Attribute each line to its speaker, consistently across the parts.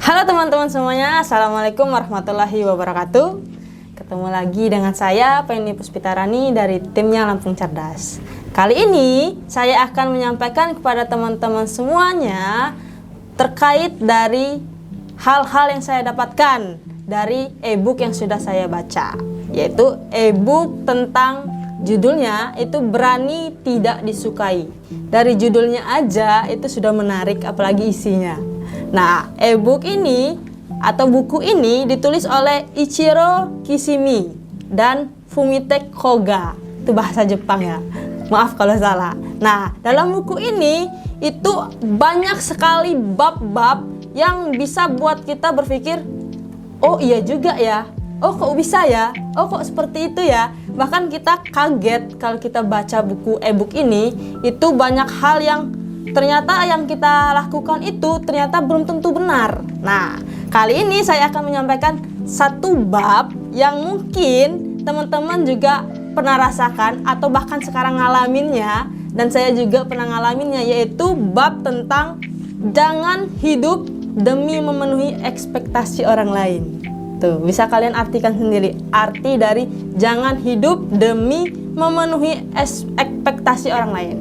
Speaker 1: Halo teman-teman semuanya, Assalamualaikum warahmatullahi wabarakatuh. Ketemu lagi dengan saya, Penny Puspitarani dari timnya Lampung Cerdas. Kali ini saya akan menyampaikan kepada teman-teman semuanya terkait dari hal-hal yang saya dapatkan dari e-book yang sudah saya baca, yaitu e-book tentang judulnya itu Berani Tidak Disukai. Dari judulnya aja itu sudah menarik, apalagi isinya. Nah, e-book ini atau buku ini ditulis oleh Ichiro Kishimi dan Fumite Koga. Itu bahasa Jepang ya. Maaf kalau salah. Nah, dalam buku ini itu banyak sekali bab-bab yang bisa buat kita berpikir, oh iya juga ya. Oh kok bisa ya? Oh kok seperti itu ya? Bahkan kita kaget kalau kita baca buku e-book ini, itu banyak hal yang ternyata yang kita lakukan itu ternyata belum tentu benar. Nah, kali ini saya akan menyampaikan satu bab yang mungkin teman-teman juga pernah rasakan atau bahkan sekarang ngalaminnya, dan saya juga pernah ngalaminnya, yaitu bab tentang jangan hidup demi memenuhi ekspektasi orang lain. Tuh, bisa kalian artikan sendiri arti dari jangan hidup demi memenuhi ekspektasi orang lain.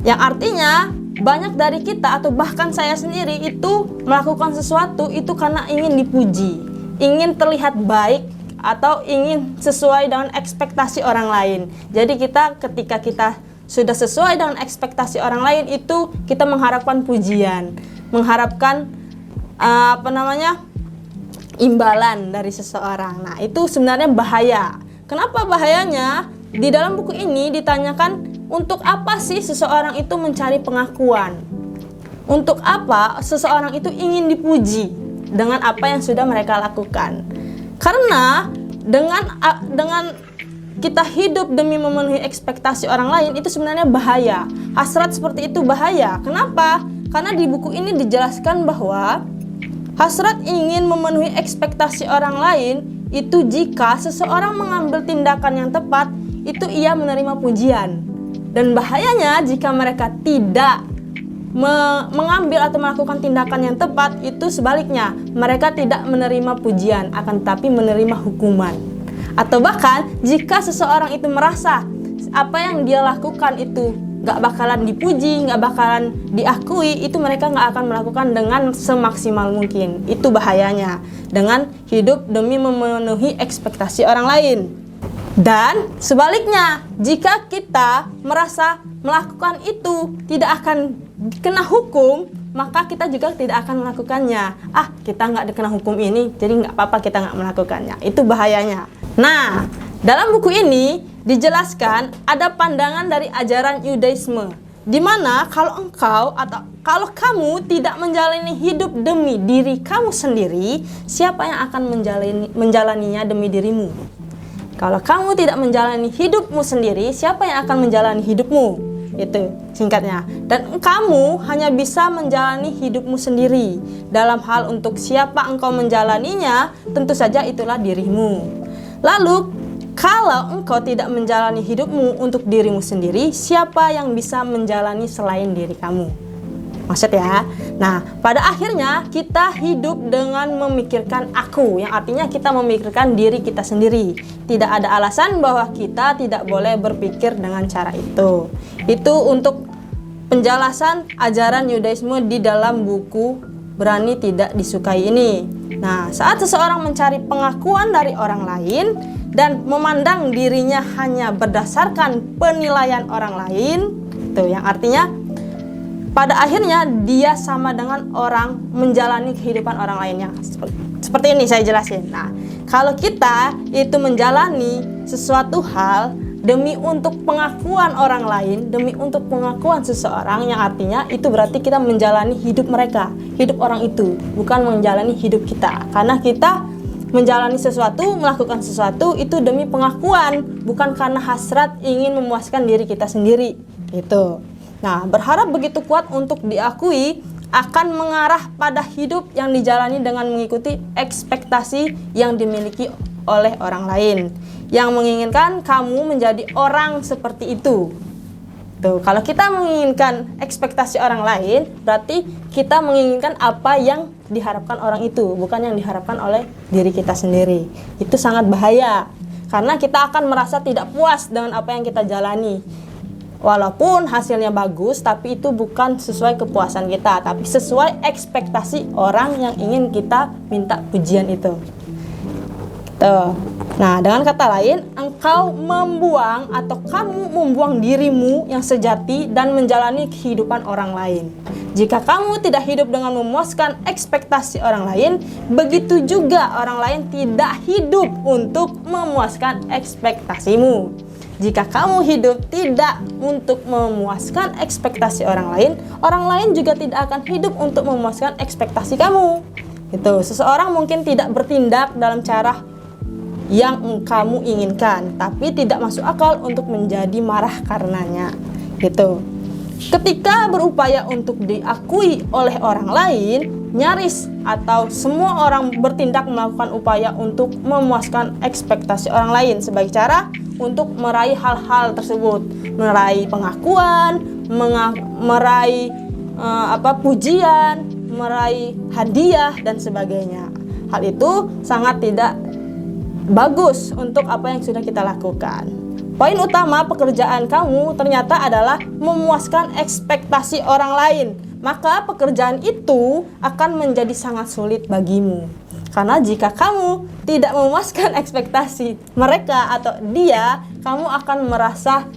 Speaker 1: Yang artinya banyak dari kita atau bahkan saya sendiri itu melakukan sesuatu itu karena ingin dipuji, ingin terlihat baik, atau ingin sesuai dengan ekspektasi orang lain. Jadi ketika kita sudah sesuai dengan ekspektasi orang lain itu kita mengharapkan pujian, mengharapkan imbalan dari seseorang. Nah, itu sebenarnya bahaya. Kenapa bahayanya? Di dalam buku ini ditanyakan, untuk apa sih seseorang itu mencari pengakuan? Untuk apa seseorang itu ingin dipuji dengan apa yang sudah mereka lakukan? Karena dengan kita hidup demi memenuhi ekspektasi orang lain itu sebenarnya bahaya. Hasrat seperti itu bahaya. Kenapa? Karena di buku ini dijelaskan bahwa hasrat ingin memenuhi ekspektasi orang lain itu jika seseorang mengambil tindakan yang tepat, itu ia menerima pujian. Dan bahayanya jika mereka tidak mengambil atau melakukan tindakan yang tepat, itu sebaliknya, mereka tidak menerima pujian, akan tetapi menerima hukuman. Atau bahkan jika seseorang itu merasa apa yang dia lakukan itu gak bakalan dipuji, gak bakalan diakui, itu mereka gak akan melakukan dengan semaksimal mungkin. Itu bahayanya dengan hidup demi memenuhi ekspektasi orang lain. Dan sebaliknya, jika kita merasa melakukan itu tidak akan kena hukum, maka kita juga tidak akan melakukannya. Kita nggak dikena hukum ini, jadi nggak apa-apa kita nggak melakukannya. Itu bahayanya. Nah, dalam buku ini dijelaskan ada pandangan dari ajaran Yudaisme, di mana kalau kamu tidak menjalani hidup demi diri kamu sendiri, siapa yang akan menjalaninya demi dirimu? Kalau kamu tidak menjalani hidupmu sendiri, siapa yang akan menjalani hidupmu? Itu singkatnya. Dan kamu hanya bisa menjalani hidupmu sendiri. Dalam hal untuk siapa engkau menjalaninya, tentu saja itulah dirimu. Lalu, kalau engkau tidak menjalani hidupmu untuk dirimu sendiri, siapa yang bisa menjalani selain diri kamu? Maksud ya. Nah, pada akhirnya kita hidup dengan memikirkan aku, yang artinya kita memikirkan diri kita sendiri. Tidak ada alasan bahwa kita tidak boleh berpikir dengan cara itu. Itu untuk penjelasan ajaran Yudaisme di dalam buku Berani Tidak Disukai ini. Nah, saat seseorang mencari pengakuan dari orang lain dan memandang dirinya hanya berdasarkan penilaian orang lain, itu yang artinya pada akhirnya dia sama dengan orang menjalani kehidupan orang lainnya. Seperti ini saya jelasin. Nah, kalau kita itu menjalani sesuatu hal demi untuk pengakuan orang lain, demi untuk pengakuan seseorang, yang artinya itu berarti kita menjalani hidup mereka, hidup orang itu, bukan menjalani hidup kita. Karena kita menjalani sesuatu, melakukan sesuatu itu demi pengakuan, bukan karena hasrat ingin memuaskan diri kita sendiri. Itu. Nah, berharap begitu kuat untuk diakui akan mengarah pada hidup yang dijalani dengan mengikuti ekspektasi yang dimiliki oleh orang lain, yang menginginkan kamu menjadi orang seperti itu. Tuh, kalau kita menginginkan ekspektasi orang lain, berarti kita menginginkan apa yang diharapkan orang itu, bukan yang diharapkan oleh diri kita sendiri. Itu sangat bahaya, karena kita akan merasa tidak puas dengan apa yang kita jalani. Walaupun hasilnya bagus, tapi itu bukan sesuai kepuasan kita, tapi sesuai ekspektasi orang yang ingin kita minta pujian itu. Tuh. Nah, dengan kata lain, engkau membuang atau kamu membuang dirimu yang sejati dan menjalani kehidupan orang lain. Jika kamu tidak hidup dengan memuaskan ekspektasi orang lain, begitu juga orang lain tidak hidup untuk memuaskan ekspektasimu. Jika kamu hidup tidak untuk memuaskan ekspektasi orang lain juga tidak akan hidup untuk memuaskan ekspektasi kamu. Itu, seseorang mungkin tidak bertindak dalam cara yang kamu inginkan, tapi tidak masuk akal untuk menjadi marah karenanya. Gitu. Ketika berupaya untuk diakui oleh orang lain, nyaris atau semua orang bertindak melakukan upaya untuk memuaskan ekspektasi orang lain sebagai cara untuk meraih hal-hal tersebut, meraih pengakuan, meraih pujian, meraih hadiah dan sebagainya. Hal itu sangat tidak bagus untuk apa yang sudah kita lakukan. Poin utama pekerjaan kamu ternyata adalah memuaskan ekspektasi orang lain. Maka pekerjaan itu akan menjadi sangat sulit bagimu. Karena jika kamu tidak memuaskan ekspektasi mereka atau dia, kamu akan merasa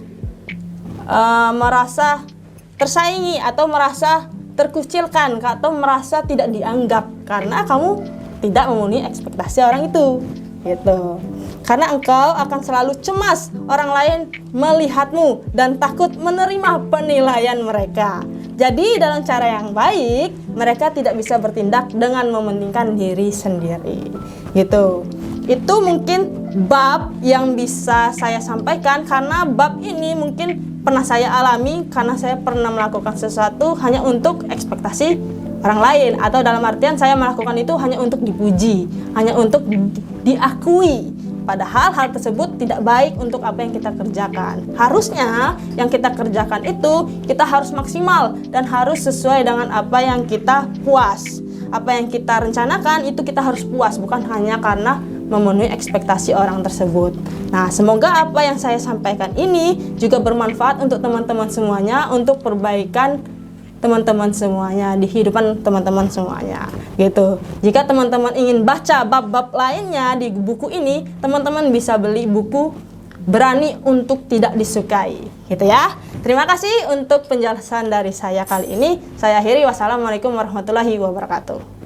Speaker 1: tersaingi atau merasa terkucilkan atau merasa tidak dianggap karena kamu tidak memenuhi ekspektasi orang itu. Gitu. Karena engkau akan selalu cemas orang lain melihatmu dan takut menerima penilaian mereka. Jadi dalam cara yang baik, mereka tidak bisa bertindak dengan mementingkan diri sendiri. Gitu. Itu mungkin bab yang bisa saya sampaikan, karena bab ini mungkin pernah saya alami karena saya pernah melakukan sesuatu hanya untuk ekspektasi orang lain, atau dalam artian saya melakukan itu hanya untuk dipuji, hanya untuk diakui. Padahal hal tersebut tidak baik untuk apa yang kita kerjakan. Harusnya yang kita kerjakan itu kita harus maksimal dan harus sesuai dengan apa yang kita puas. Apa yang kita rencanakan itu kita harus puas, bukan hanya karena memenuhi ekspektasi orang tersebut. Nah, semoga apa yang saya sampaikan ini juga bermanfaat untuk teman-teman semuanya, untuk perbaikan teman-teman semuanya, di kehidupan teman-teman semuanya, gitu. Jika teman-teman ingin baca bab-bab lainnya di buku ini, teman-teman bisa beli buku Berani untuk Tidak Disukai, gitu ya. Terima kasih untuk penjelasan dari saya kali ini. Saya akhiri, wassalamualaikum warahmatullahi wabarakatuh.